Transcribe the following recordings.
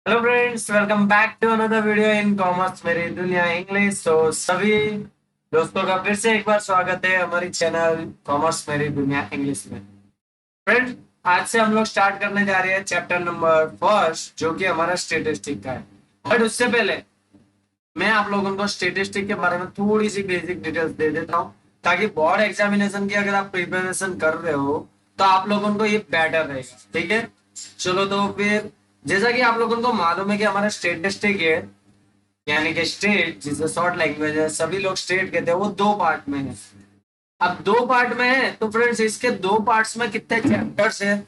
Hello friends, welcome back to another video in commerce मेरी दुनिया English. तो सभी दोस्तों का फिर से एक बार स्वागत है हमारी चैनल कॉमर्स मेरी दुनिया इंग्लिश में। फ्रेंड्स, आज से हम लोग स्टार्ट करने जा रहे हैं चैप्टर नंबर फर्स्ट, जो कि हमारा स्टेटिस्टिक का है। बट उससे पहले मैं आप लोगों को स्टेटिस्टिक के बारे में थोड़ी सी बेसिक डिटेल्स दे देता हूँ, ताकि बोर्ड एग्जामिनेशन की अगर आप प्रिपरेशन कर रहे हो तो आप लोगों को ये बेटर रहेगा। ठीक है, चलो तो फिर जैसा कि आप लोगों को मालूम है कि हमारा स्टेटिस्टिक है, यानी कि स्टेट जिसे शॉर्ट लैंग्वेज है, सभी लोग स्टेट कहते हैं, वो दो पार्ट में है। अब दो पार्ट में है तो फ्रेंड्स इसके दो पार्ट्स में कितने चैप्टर्स है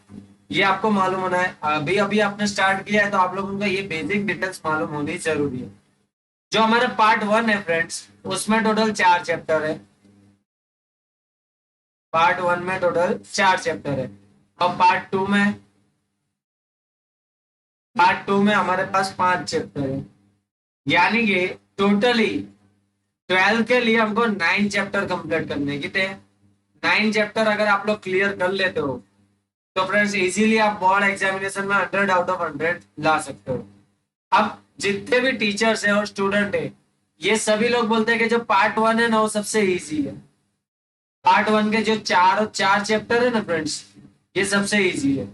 ये आपको मालूम होना है। अभी अभी आपने स्टार्ट किया है तो आप लोगों को ये बेसिक डिटेल्स मालूम होनी जरूरी है। जो हमारा पार्ट वन है फ्रेंड्स, उसमें टोटल 4 चैप्टर है। पार्ट वन में टोटल 4 चैप्टर है। और पार्ट टू में हमारे पास 5 चैप्टर है। यानी कि टोटली 12 के लिए हमको 9 चैप्टर कंप्लीट करने हैं। कितने? 9 चैप्टर अगर आप लोग क्लियर कर लेते हो तो फ्रेंड्स इजीली आप बोर्ड एग्जामिनेशन में 100 आउट ऑफ 100 ला सकते हो। अब जितने भी टीचर्स है और स्टूडेंट है, ये सभी लोग बोलते हैं कि जो पार्ट वन है ना वो सबसे इजी है। पार्ट वन के जो चार चार चैप्टर है ना फ्रेंड्स, ये सबसे इजी है।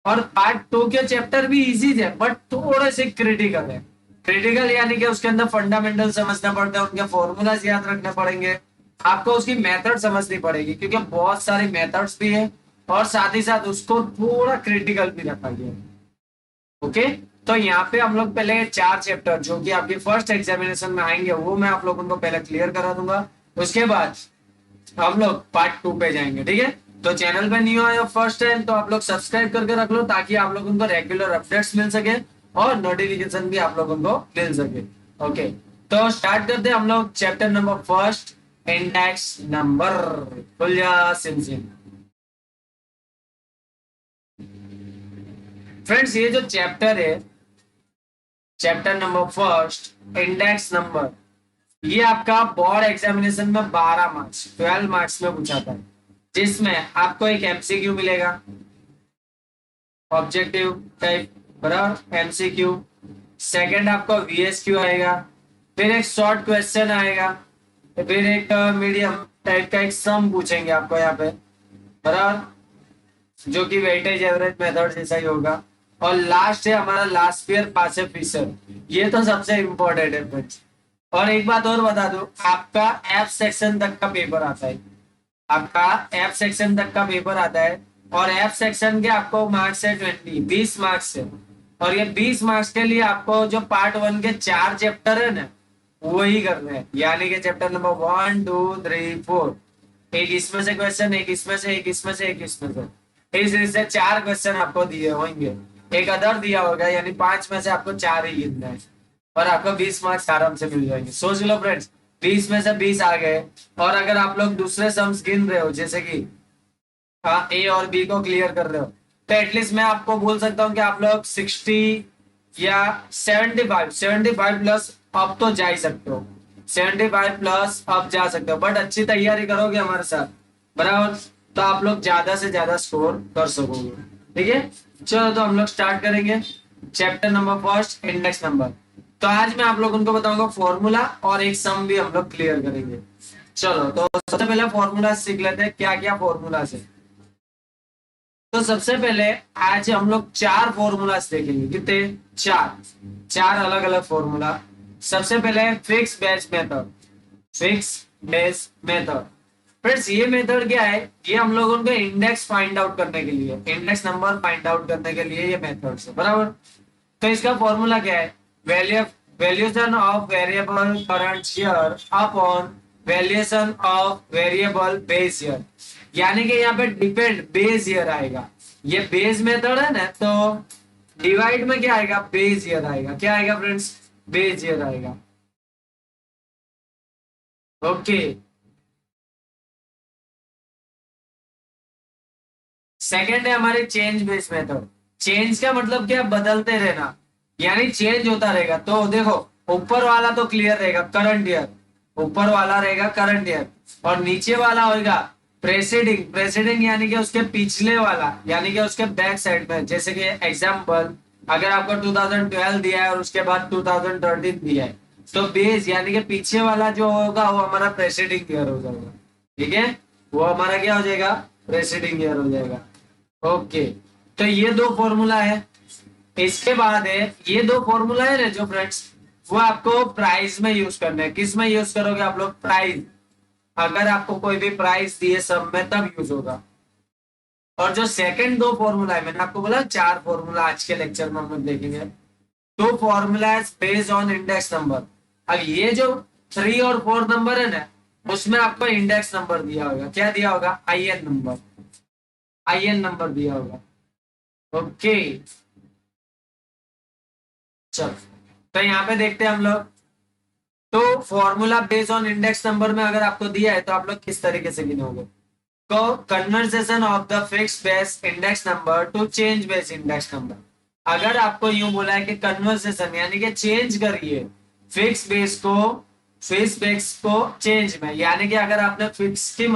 और पार्ट टू के चैप्टर भी इजी है बट थोड़े से क्रिटिकल है। क्रिटिकल यानी कि उसके अंदर फंडामेंटल समझना पड़ता है, उनके फॉर्मूलाज याद रखने पड़ेंगे, आपको उसकी मेथड समझनी पड़ेगी, क्योंकि बहुत सारे मेथड्स भी है और साथ ही साथ उसको थोड़ा क्रिटिकल भी रखा गया है। ओके, तो यहाँ पे हम लोग पहले 4 चैप्टर जो कि आपके फर्स्ट एग्जामिनेशन में आएंगे वो मैं आप लोगों को पहले क्लियर करा दूंगा। उसके बाद हम लोग पार्ट टू पे जाएंगे। ठीक है, तो चैनल पे न्यू आए हो फर्स्ट टाइम तो आप लोग सब्सक्राइब करके रख लो, ताकि आप लोगों को रेगुलर अपडेट्स मिल सके और नोटिफिकेशन भी आप लोगों को मिल सके। ओके, तो स्टार्ट करते हैं हम लोग chapter number first, index number. खुल जा सिम सिम। फ्रेंड्स, ये जो चैप्टर है, chapter number first index number, ये आपका बोर्ड एग्जामिनेशन में 12 मार्क्स 12 मार्क्स में पूछा था, जिसमें आपको एक एमसीक्यू मिलेगा, ऑब्जेक्टिव टाइप, बराबर एमसीक्यू। सेकंड आपको वीएसक्यू आएगा, फिर एक शॉर्ट क्वेश्चन आएगा, फिर एक मीडियम टाइप का एक सम पूछेंगे आपको यहाँ पे, बराबर, जो कि वेटेज एवरेज मेथड जैसा ही होगा। और लास्ट है हमारा लास्ट ईयर पासिव फीचर, ये तो सबसे इम्पोर्टेंट है फ्रेंड्स। और एक बात और बता दूं, आपका एफ सेक्शन तक का पेपर आता है, आपका एफ सेक्शन तक का पेपर आता है। और एफ सेक्शन के आपको मार्क्स है 20 मार्क्स है। और ये 20 मार्क्स के लिए आपको जो पार्ट वन के 4 चैप्टर है ना, वही करने हैं। यानी कि चैप्टर नंबर 1 2 3 4, एक इसमें से क्वेश्चन, एक इसमें से, एक इसमें से, एक इसमें से, इस तरह से 4 क्वेश्चन आपको दिए होंगे। एक अदर दिया होगा, यानी 5 में से आपको 4 ही गिनना है और आपको 20 मार्क्स आराम से मिल जाएंगे। सोच लो फ्रेंड्स, 20 में से 20 आ गए। और अगर आप लोग दूसरे सम्स गिन रहे हो, जैसे कि हाँ ए और बी को क्लियर कर रहे हो, तो एटलीस्ट मैं आपको बोल सकता हूँ कि आप लोग 60 या 75 प्लस अब तो जा ही सकते हो। 75 प्लस अब जा सकते हो, बट अच्छी तैयारी करोगे हमारे साथ, बराबर, तो आप लोग ज्यादा से ज्यादा स्कोर कर सकोगे। ठीक है, चलो तो हम लोग स्टार्ट करेंगे chapter number first, index number. तो आज मैं आप लोगों को बताऊंगा फॉर्मूला और एक सम भी हम लोग क्लियर करेंगे। चलो तो सबसे पहले फॉर्मूला सीख लेते हैं, क्या क्या फॉर्मूला है। तो सबसे पहले आज हम लोग 4 फॉर्मूलाज देखेंगे। कितने? 4, 4 अलग अलग फॉर्मूला। सबसे पहले fix base method, fix base method. Friends, ये मेथड क्या है? ये हम लोगों को इंडेक्स फाइंड आउट करने के लिए, इंडेक्स नंबर फाइंड आउट करने के लिए ये मेथड है, बराबर। तो इसका फॉर्मूला क्या है? Value valuation of variable current year upon valuation of variable base year. यानी कि यहाँ पे डिपेंड बेस ईयर आएगा। ये बेस मेथड है ना, तो डिवाइड में क्या आएगा? बेस ईयर आएगा। क्या आएगा फ्रेंड्स? बेस ईयर आएगा। ओके, सेकंड है हमारे चेंज बेस मेथड। चेंज का मतलब क्या? बदलते रहना, यानी चेंज होता रहेगा। तो देखो, ऊपर वाला तो क्लियर रहेगा, करंट ईयर, ऊपर वाला रहेगा करंट ईयर, और नीचे वाला होगा प्रेसिडिंग। प्रेसिडिंग यानी कि उसके पिछले वाला, यानी कि उसके बैक साइड में। जैसे कि एग्जाम्पल अगर आपको 2012 दिया है और उसके बाद 2013 दिया है, तो बेस यानी कि पीछे वाला जो होगा वो हमारा प्रेसिडिंग ईयर हो जाएगा। ठीक है, वो हमारा क्या हो जाएगा, प्रेसिडिंग ईयर हो जाएगा। ओके, तो ये दो फॉर्मूला है। इसके बाद है ये दो फॉर्मूला है ना जो फ्रेंड्स, वो आपको प्राइस में यूज करने हैं। किस में यूज करोगे आप लोग, प्राइस। अगर आपको कोई भी प्राइस दिए सब में तब यूज होगा। और जो सेकंड दो फॉर्मूला है, मैंने आपको बोला चार फॉर्मूला आज के लेक्चर में हम लोग देखेंगे। दो फॉर्मूला है बेस्ड ऑन इंडेक्स नंबर। अब ये जो 3 और 4 नंबर है ना, उसमें आपको इंडेक्स नंबर दिया होगा। क्या दिया होगा, आईएन नंबर, आईएन नंबर दिया होगा। ओके, चलो तो यहाँ पे देखते हैं हम लोग। तो formula based on index number में अगर आपको दिया है तो आप लोग किस तरीके से गिनोगे। तो conversation of the fix base index number two change base index number. अगर आपको यूं बोला है कि कन्वर्सेशन यानी कि चेंज करिए फिक्स बेस को, फिक्स बेस को चेंज में, यानी कि अगर आपने फिक्स की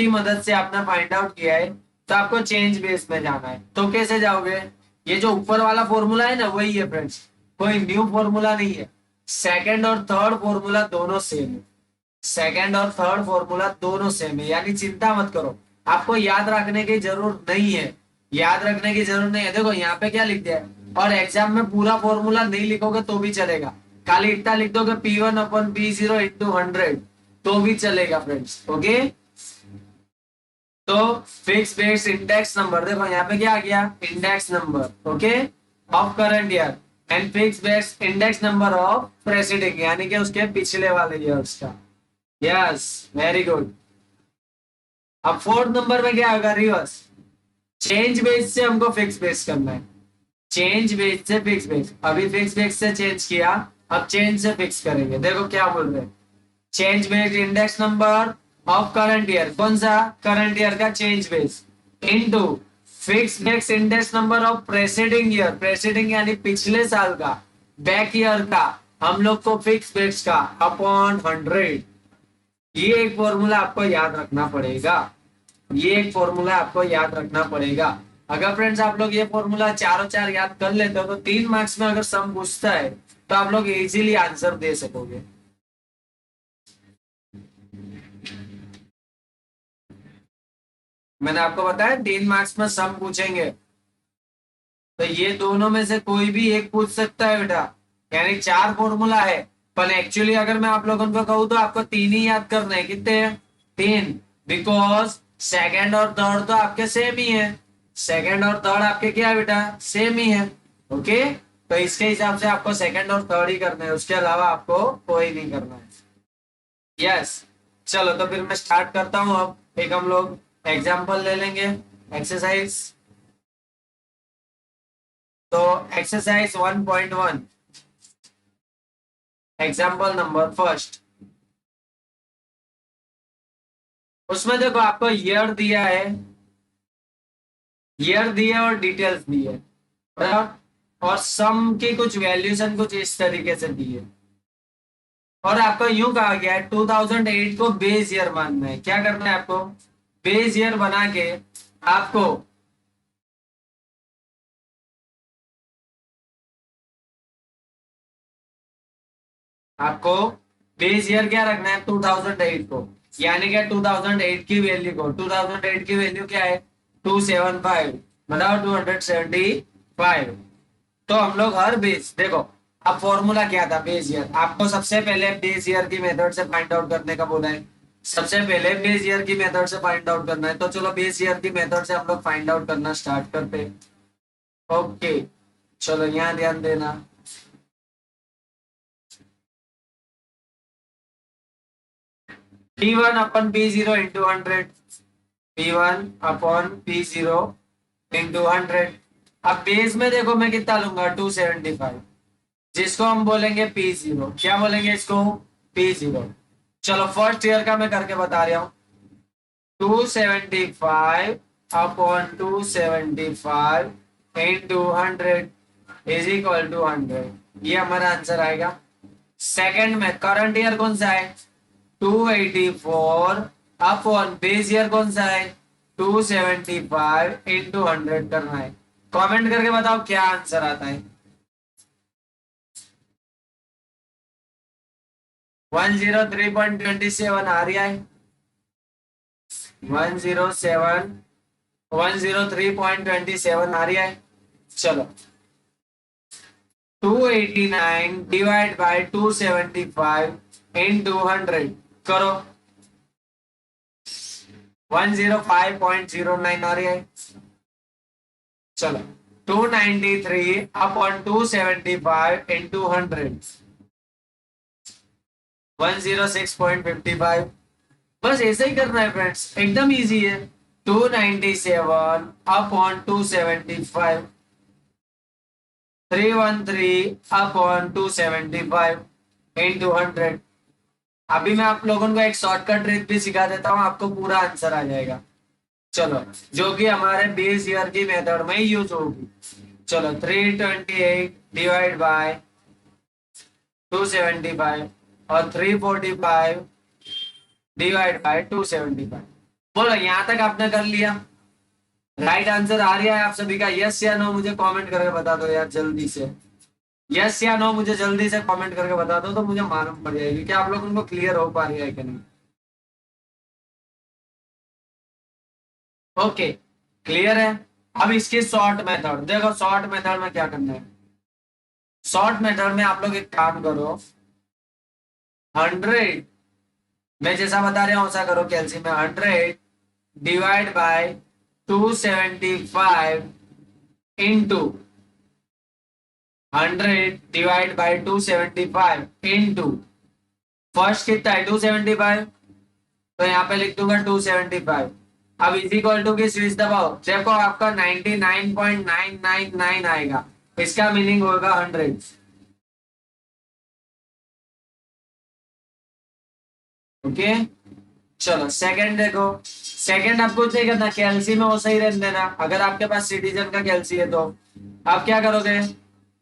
मदद से आपने फाइंड आउट किया है तो आपको चेंज बेस में जाना है। तो कैसे जाओगे, ये जो ऊपर वाला फॉर्मूला है ना वही है फ्रेंड्स, कोई न्यू फॉर्मूला नहीं है। सेकंड और थर्ड फॉर्मूला दोनों सेम है, सेकंड और थर्ड फॉर्मूला दोनों सेम है, यानी चिंता मत करो, आपको याद रखने की जरूरत नहीं है। याद रखने की जरूरत नहीं है। देखो यहाँ पे क्या लिख दिया है, और एग्जाम में पूरा फॉर्मूला नहीं लिखोगे तो भी चलेगा, खाली इतना लिख दोगे P1/P0 इंटू 100 तो भी चलेगा फ्रेंड्स। ओके, तो फिक्स बेस इंडेक्स नंबर, देखो यहाँ पे क्या आ गया, index number okay of current year, and fix base index number of presiding यानी कि उसके पिछले वाले ईयर्स का। Yes, very good. अब फोर्थ नंबर में क्या होगा, रिवर्स। चेंज बेस से हमको फिक्स बेस करना है, चेंज बेस से फिक्स बेस। अभी फिक्स बेस से चेंज किया, अब चेंज से फिक्स करेंगे। देखो क्या बोल रहे हैं, change base index number of current year, कौन सा, करंट ईयर का change base, into fix base index number of presiding year, presiding यानी पिछले साल का, बैक ईयर का, हम लोग को फिक्स बेस का, अपॉन 100। ये एक फॉर्मूला आपको याद रखना पड़ेगा, ये एक फॉर्मूला आपको याद रखना पड़ेगा। अगर फ्रेंड्स आप लोग ये फॉर्मूला चारों चार याद कर लेते हो तो 3 मार्क्स में अगर सम पूछता है तो आप लोग इजीली आंसर दे सकोगे। मैंने आपको बताया 3 मार्क्स में सम पूछेंगे, तो ये दोनों में से कोई भी एक पूछ सकता है बेटा। यानी चार फॉर्मूला है, पर एक्चुअली अगर मैं आप लोगों को कहूँ तो आपको 3 ही याद करने हैं। कितने हैं, 3, बिकॉज सेकंड और थर्ड तो आपके सेम ही है, सेकंड और थर्ड आपके क्या है बेटा, सेम ही है। ओके, तो इसके हिसाब से आपको सेकंड और थर्ड ही करना है, उसके अलावा आपको कोई नहीं करना है। यस, चलो तो फिर मैं स्टार्ट करता हूँ। अब एक हम लोग एग्जाम्पल ले लेंगे, एक्सरसाइज। तो एक्सरसाइज 1.1, एग्जाम्पल नंबर फर्स्ट। उसमें देखो आपको ईयर दिया है, ईयर दिए और डिटेल्स दिए, बराबर, और सम की कुछ वैल्यूशन कुछ इस तरीके से दी है। और आपको यूं कहा गया है 2008 को बेस ईयर मानना है। क्या करना है आपको, बेस ईयर बना के आपको आपको बेस ईयर क्या रखना है, 2008 को, यानी कि 2008 की वैल्यू को, 2008 की वैल्यू क्या है, 275, मतलब 275। तो हम लोग हर बेस, देखो अब फॉर्मूला क्या था, बेस ईयर। आपको सबसे पहले बेस ईयर की मेथड से फाइंड आउट करने का बोला है, सबसे पहले बेस ईयर की मेथड से फाइंड आउट करना है। तो चलो बेस ईयर की मेथड से हम लोग फाइंड आउट करना स्टार्ट करते हैं। ओके, चलो यहाँ ध्यान देना। P1/P0 into 100, P1/P0 into 100। अब बेस में देखो मैं कितना लूंगा, 275, जिसको हम बोलेंगे P0। क्या बोलेंगे इसको, P0। चलो फर्स्ट ईयर का मैं करके बता रहा हूँ, 275/275 इंटू 100 इज इक्वल टू 100। ये हमारा आंसर आएगा। सेकंड में करंट ईयर कौन सा है, 284 अपॉन बेस ईयर कौन सा है, 275 इंटू 100 करना है। कमेंट करके बताओ क्या आंसर आता है। 103.27 आ रहा है। 107 103.27 आ रहा है। चलो 289 डिवाइड बाय 275 इंटू 100 करो। 105.09 आ रहा है। चलो 293 अपॉन 275 इंटू 100 106.55। बस ऐसा ही करना है फ्रेंड्स, एकदम इजी है। 297 अपॉन 275 313 अपॉन 275 इंटू 100। अभी मैं आप लोगों को एक शॉर्टकट ट्रिक भी सिखा देता हूँ, आपको पूरा आंसर आ जाएगा। चलो, जो कि हमारे बेस ईयर की मेथड में यूज होगी। चलो 328 डिवाइड बाय 275 और 345 डिवाइड बाय 275। बोलो यहां तक आपने कर लिया? राइट आंसर आ रहा है आप सभी का? यस या नो मुझे कमेंट करके बता दो यार जल्दी से। यस या नो मुझे जल्दी से कमेंट करके बता दो तो मुझे मालूम पड़ जाएगी कि आप लोगों को क्लियर हो पा रहा है कि नहीं। ओके, क्लियर है। अब इसकी शॉर्ट मेथड देखो, शॉर्ट मेथड में क्या करना है। शॉर्ट मेथड में आप लोग एक काम करो, 100 मैं जैसा बता रहा हूं वैसा करो। कैलसी में 100 divide by 275 into 100 divide by 275 into first कितना है 275, तो यहाँ पे लिख दूंगा 275। अब इज इक्वल टू की स्विच दबाओ, देखो आपका 99.999 आएगा। इसका मीनिंग होगा 100। ओके, चलो सेकंड देखो। सेकंड आपको नहीं करना, कैलसी में वो सही रहने देना। अगर आपके पास सिटीजन का कैलसी है तो आप क्या करोगे,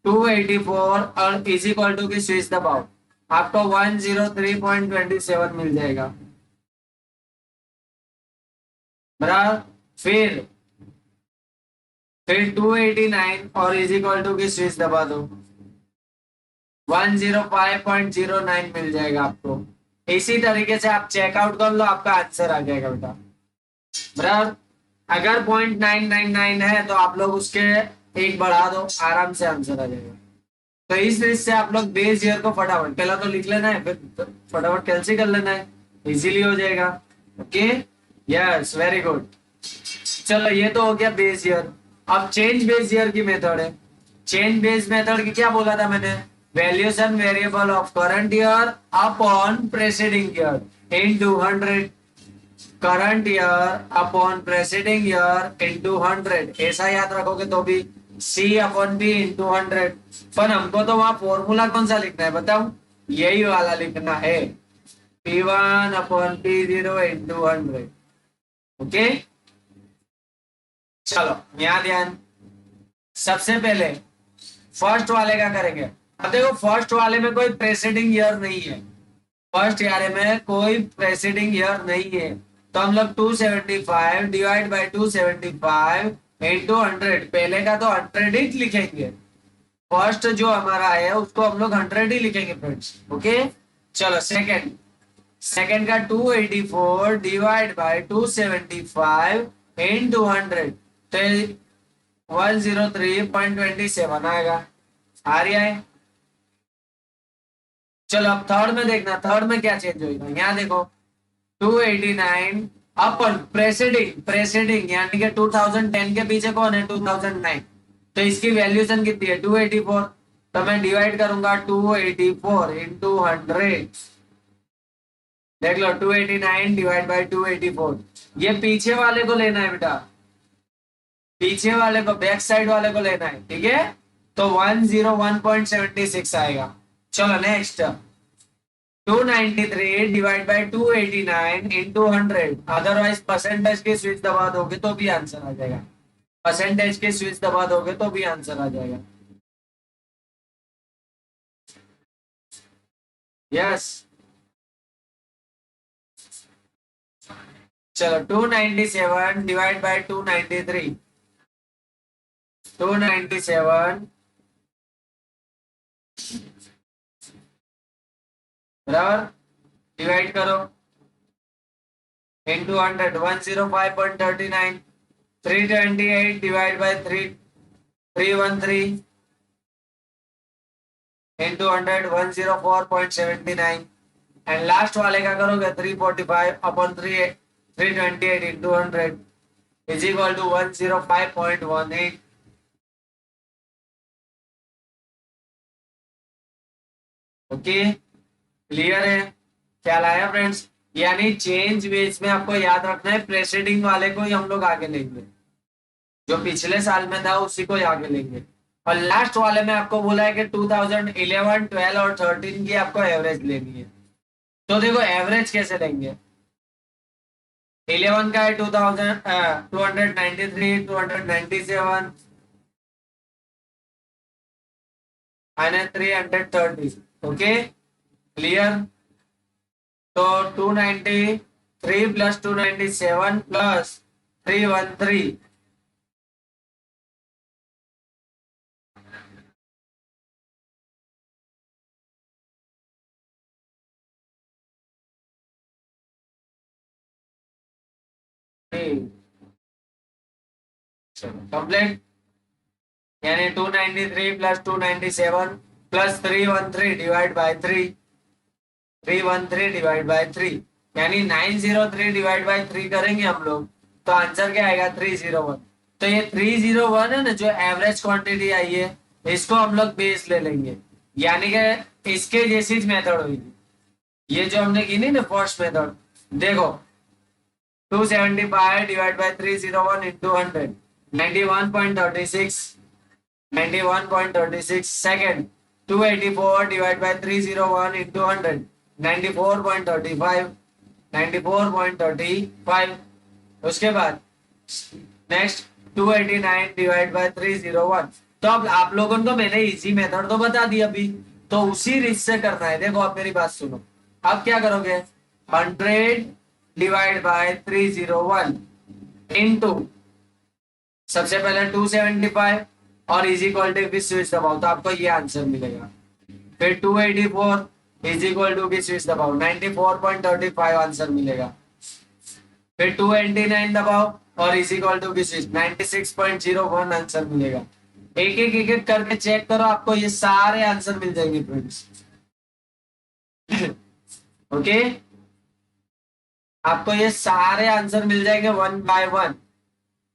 284 और इज इक्वल टू की स्विच दबाओ, आपको 103.27 मिल जाएगा। बराबर। फिर 289 और इज इक्वल टू की स्विच दबा दो, 105.09 मिल जाएगा आपको। इसी तरीके से आप चेकआउट कर लो, आपका आंसर आ जाएगा बेटा। बराबर। अगर 0.999 है तो आप लोग उसके एक बढ़ा दो, आराम से आंसर आ जाएगा। तो इस रीत से आप लोग बेस ईयर को फटाफट पहला तो लिख लेना है, फिर फटाफट कैंसिल कर लेना है, इजीली हो जाएगा। Okay, yes very good. चलो ये तो हो गया बेस ईयर। अब चेंज बेस ईयर की मेथड है। चेंज बेस मेथड की क्या बोला था मैंने, valuation variable of current year upon preceding year into 100। Current year upon preceding year into 100, ऐसा याद रखोगे तो भी सी अपॉन बी इंटू 100। पर हमको तो वहां फॉर्मूला कौन सा लिखना है बताओ, यही वाला लिखना है, P1 upon P0 into 100। Okay, चलो यहाँ ध्यान। सबसे पहले फर्स्ट वाले का करेंगे। अब देखो फर्स्ट वाले में कोई प्रेसीडिंग ईयर नहीं है, फर्स्ट ईयर में कोई प्रेसीडिंग ईयर नहीं है, तो हम लोग 275 डिवाइड बाई 275 इंटू 100, पहले का तो 100 ही लिखेंगे। फर्स्ट जो हमारा है उसको हम लोग 100 ही लिखेंगे फ्रेंड्स। ओके, चलो सेकंड। सेकंड का 284 डिवाइड बाई 275 इंटू 100, तो 103.27 आएगा। आ रहा है। चलो अब थर्ड में देखना, थर्ड में क्या चेंज होगा। यहाँ देखो 289 अपन प्रेसिडिंग, प्रेसिडिंग यानी कि 2010 के पीछे कौन है 2009, तो इसकी वैल्यूएशन कितनी है 284, तो मैं डिवाइड करूंगा 284 इंटू 100। देख लो 289 डिवाइड बाई 284, ये पीछे वाले को लेना है बेटा, पीछे वाले को, बैक साइड वाले को लेना है, ठीक है। तो 101.76 आएगा। चलो next, 293 divide by 289 into 100, otherwise percentage की स्विच दबा दोगे तो भी आंसर आ जाएगा, परसेंटेज की स्विच दबा दोगे तो भी आंसर आ जाएगा। यस, चलो 297 डिवाइड बाई 293, 297 बराबर, डिवाइड करो into 100, 105.39, 328 divide by 313 into 100, 104.79, and last वाले का करोगे 345/328 into 100 is equal to 105.18। Okay, clear है? क्या लाया फ्रेंड्स? यानी चेंज बेस में आपको याद रखना है प्रेसिडिंग वाले को ही हम लोग आगे लेंगे, जो पिछले साल में था उसी को ही आगे लेंगे। और लास्ट वाले में आपको बोला है कि 2011, 12 और 13 की आपको एवरेज लेनी है। तो देखो एवरेज कैसे लेंगे। 11 का है 293, 297 and 330। Okay, clear? तो 293 प्लस 297 प्लस 313 कंप्लीट, यानी 293 plus 297 plus 313 divide by 3, 313 divide by 3, यानी 903 डिवाइड बाय 3 करेंगे हम लोग तो आंसर क्या आएगा 301। तो ये 301 है ना, जो एवरेज क्वांटिटी आई है, इसको हम लोग बेस ले लेंगे, यानी कि इसके जैसी मेथड होगी ये जो हमने की नहीं ना फर्स्ट मेथड। देखो 275 divide by 301 into 100, 91.36, 91.36। Second 284 divide by 301 into 100, 94.35, 94.35। उसके बाद नेक्स्ट 289 डिवाइड बाय 301। तो अब आप लोगों को मैंने इजी मेथड तो बता दी अभी, तो उसी रीत से करना है। देखो आप मेरी बात सुनो, अब क्या करोगे 100 डिवाइड बाय 301 इंटू सबसे पहले 275 और इज इक्वल टू भी स्विच दबाओ तो आपको ये आंसर मिलेगा। फिर 284 इज इक्वल टू भी स्विच दबाओ 94.35 आंसर मिलेगा। फिर 289 दबाओ और इज इक्वल टू भी स्विच 96.01 आंसर मिलेगा। एक एक करके चेक करो, आपको ये सारे आंसर मिल जाएंगे फ्रेंड्स। ओके, आपको ये सारे आंसर मिल जाएंगे one by one,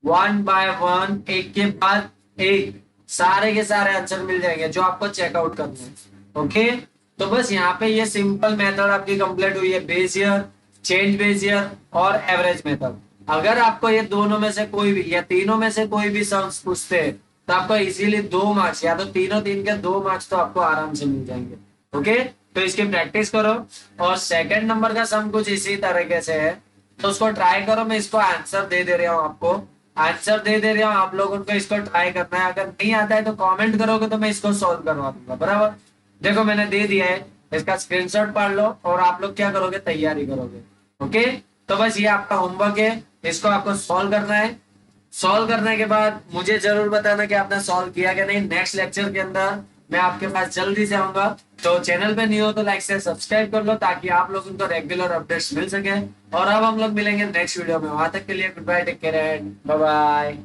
one by one, एक के बाद एक, सारे के सारे आंसर मिल जाएंगे जो आपको चेकआउट करना है। ओके, तो बस यहाँ पे ये सिंपल मेथड आपकी कंप्लीट हुई है, बेसियर, चेंज बेसियर और एवरेज मेथड। अगर आपको ये दोनों में से कोई भी या तीनों में से कोई भी सम्स पूछते हैं तो आपको इजीली 2 मार्क्स, या तो तीनों तीन के 2 मार्क्स तो आपको आराम से मिल जाएंगे। ओके, तो इसकी प्रैक्टिस करो। और सेकंड नंबर का सम कुछ इसी तरीके से है, तो उसको ट्राई करो। मैं इसको आंसर दे दे रहा हूँ, आपको आंसर दे दे रहा हूँ, आप लोगों को इसको ट्राई करना है। अगर नहीं आता है तो कमेंट करोगे तो मैं इसको सॉल्व करवा दूंगा, बराबर। देखो मैंने दे दिया है, इसका स्क्रीनशॉट पढ़ लो और आप लोग क्या करोगे, तैयारी करोगे। ओके, तो बस ये आपका होमवर्क है, इसको आपको सॉल्व करना है। सॉल्व करने के बाद मुझे जरूर बताना कि आपने सॉल्व किया कि नहीं। नेक्स्ट लेक्चर के अंदर मैं आपके पास जल्दी से आऊंगा, तो चैनल पे नहीं हो तो लाइक से सब्सक्राइब कर लो ताकि आप लोगों को रेगुलर अपडेट्स मिल सके। और अब हम लोग मिलेंगे नेक्स्ट वीडियो में, वहां तक के लिए good bye, take care and bye bye.